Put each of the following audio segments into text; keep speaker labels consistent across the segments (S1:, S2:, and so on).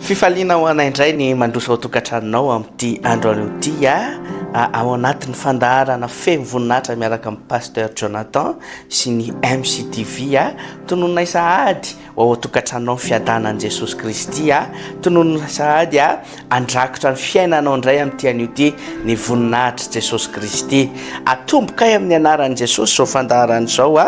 S1: Fifaliana ho anay indray ny mandroso ao tokantranonao amin'ity androany ity ao anatin'ny fandaharana feno voninahitra miaraka amin'ny Pasteur 𝗝𝗃𝗡𝗢 sy ny Mctv tonononay sahady ao tokantranonao fiadanan'i Jesosy Kristy tonononay sahady andrakotra ny fiainanao indray amin'ity anio ity ny voninahitra Jesosy Kristy atomboka amin'ny anaran'i Jesosy zao fandaharana zao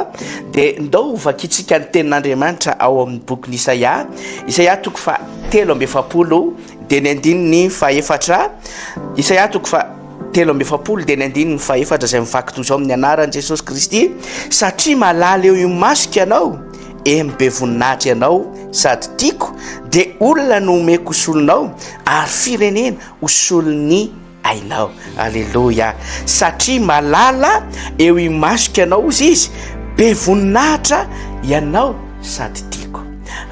S1: dia ndao vakitsika ny tenin'Andriamanitra ao amin'ny boky Isaia toko fa 7:70 dia ny andininy faefatra Isaia toko fa 7:70 dia ny andininy faefatra izay mifakitoy amin'ny anaran'i Jesosy Kristy satria malala eo imason'i ianao be voninahitra ianao sady tiako dia olona no omeko solonao ary firenena hosolony ainao. Alleluia. Satria malala eo imason'i ianao izy be voninahitra ianao sady tiako.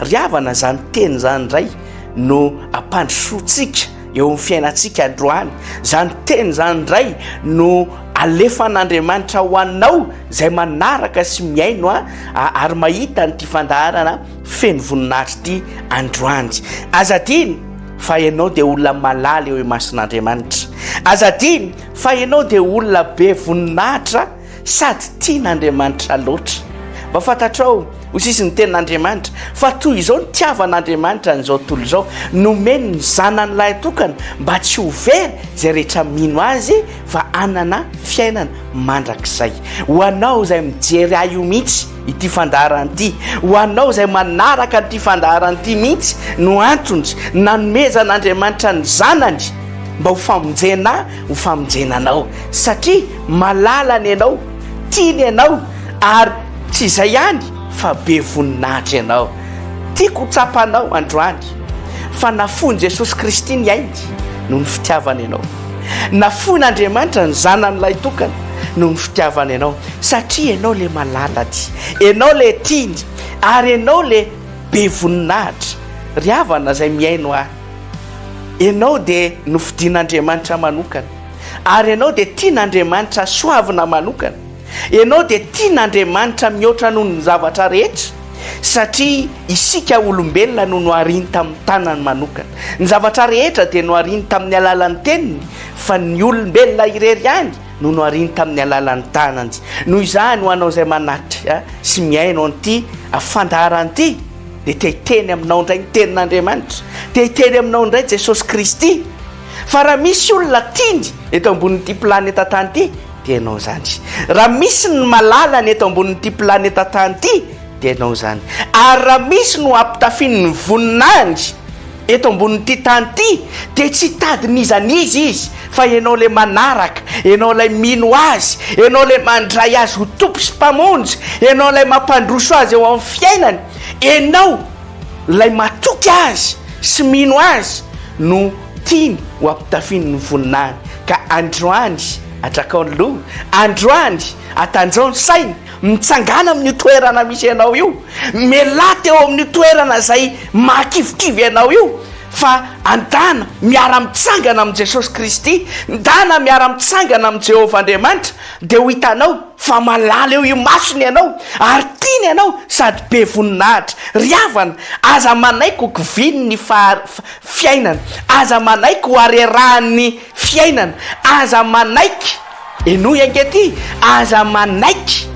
S1: Riavana zany teny zany indray no ampandrosotsika eo amin'ny fiainantsika androany. Zany teny zany indray no alefan'Andriamanitra ho anao izay manaraka sy miaino ary mahita nyity fandaharana feno voninahitra ity androany. Azadiny fa ianao dia olona malala eo imason'Andriamanitra. Azadiny fa ianao dia olona be voninahitra sady tian'Andriamanitra loatra. Mba fantatrao ho sisy ny tenin'Andriamanitra fa toy izao ny tiavan'Andriamanitra n'izao tontolo izao nomeny ny zanan'ilay tokana mba tsy ho very izay rehetra mino azy fa anana fiainana mandrakizay. Ho anao izay mijery io mihitsy ity fandaharana ity, ho anao izay manaraka ity fandaharana ity mihitsy no antony nanomezan'Andriamanitra ny zanany mba ho famonjena anao satria malalany ianao, tiany ianao ary tsy izay ihany fa be voninahitra ianao. Tiako ho tsapanao androany fa nafony Jesosy Kristy ny ainy no ny fitiavana ianao, nafon'Andriamanitra ny zanan'ilay tokana no ny fitiavana ianao satria ianao le malalany, ianao le tiany ary ianao le be voninahitra. Riavana izay miaino ianao dia nofidian'Andriamanitra manokana ary ianao dia tian'Andriamanitra soavina manokana. Ianao dia tian'Andriamanitra mihoatra noho ny zavatra rehetra satria isika olombelona no nohariny tamin'ny tanany manokana. Ny zavatra rehetra dia nohariny tamin'ny alalan'ny teniny fa ny olombelona irery ihany no nohariny tamin'ny alalan'ny tanany. Noho izany ho anao izay manatitra sy miaino an'ity fandaharana ity dia tehiteny aminao indray ny tenin'Andriamanitra, tehiteny aminao indray Jesosy Kristy. Fa raha misy olona tiany eto ambonin'ity planeta tany ity dia ianao zany. Raha misy ny malala ny eto ambonin'ity planeta tany ity dia ianao zany. Ary raha misy no ampitafiny ny voninahiny eto ambonin'ity tany ity dia tsy tadin'izanizy izy fa ianao le manaraka, ianao lay mino azy, ianao le mandray azy ho 𝗚𝗃𝗡 mpamonjy, ianao lay mampandroso azy eo amin'ny fiainany, ianao lay matoky azy sy mino azy no tiany ho ampitafiny ny voninahiny. Ka androany atrakaony loha, androany atanjao ny sainy, mitsangana amin'ny toerana misy ianao io, melata eo amin'ny toerana izay mahakivikivy ianao io, fa andana miara-mitsangana amin'ny Jesosy Kristy, ndana miara-mitsangana amin'ny Jehovah Andriamanitra dia ho hitanao fa malala eo imasony ianao ary tiany ianao sady be voninahitra. Riavana, aza manaiko koviny ny fiainana, aza manaiko ho arerahan'ny fiainana, aza manaiky enoy ankety, aza manaiky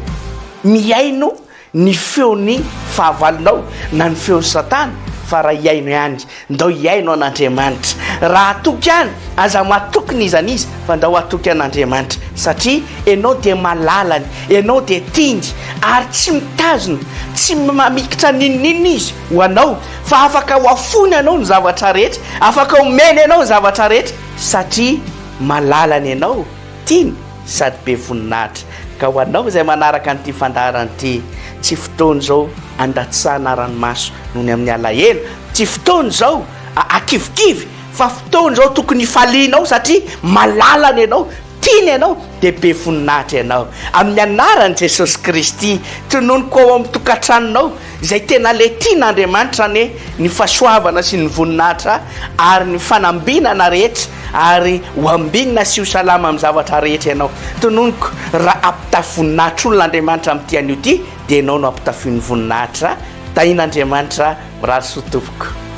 S1: miaino ny feon'ny fahavalonao na ny feon'ny Satana. Fa raha hiaino ihany, ndao hiaino an'Andriamanitra. Raha atoky ihany, aza matoky n'izany izy fa ndao atoky an'Andriamanitra satria ianao dia malalany, ianao dia tiany ary tsy mitazona, tsy mamikitra ninninina izy ho anao fa afaka ho afony ianao ny zavatra rehetra, afaka homeny ianao ny zavatra rehetra satria malalany ianao, tiany sady be voninahitra. Ka ho anao izay manaraka an'ity fandaharana ity, tsy fotoana izao andatsahana ranomaso noho ny amin'ny alahelo, tsy fotoana izao akivikivy fa fotoana izao tokony hifalianao satria malalany ianao, tiany ianao dia be voninahitra ianao. Amin'ny anaran'i Jesosy Kristy tononoko ao amin'ny tokantranonao izay tena le tian'Andriamanitra ny fahasoavana sy ny voninahitra ary ny fanambinana rehetra ary ho ambinina sy ho salama amin'ny zavatra rehetra ianao. Tononoko raha ampitafy voninahitra olon'Andriamanitra amin'ity anio ity dia ianao no ampitafiany voninahitra. Tahin'Andriamanitra mirary soa tompoko.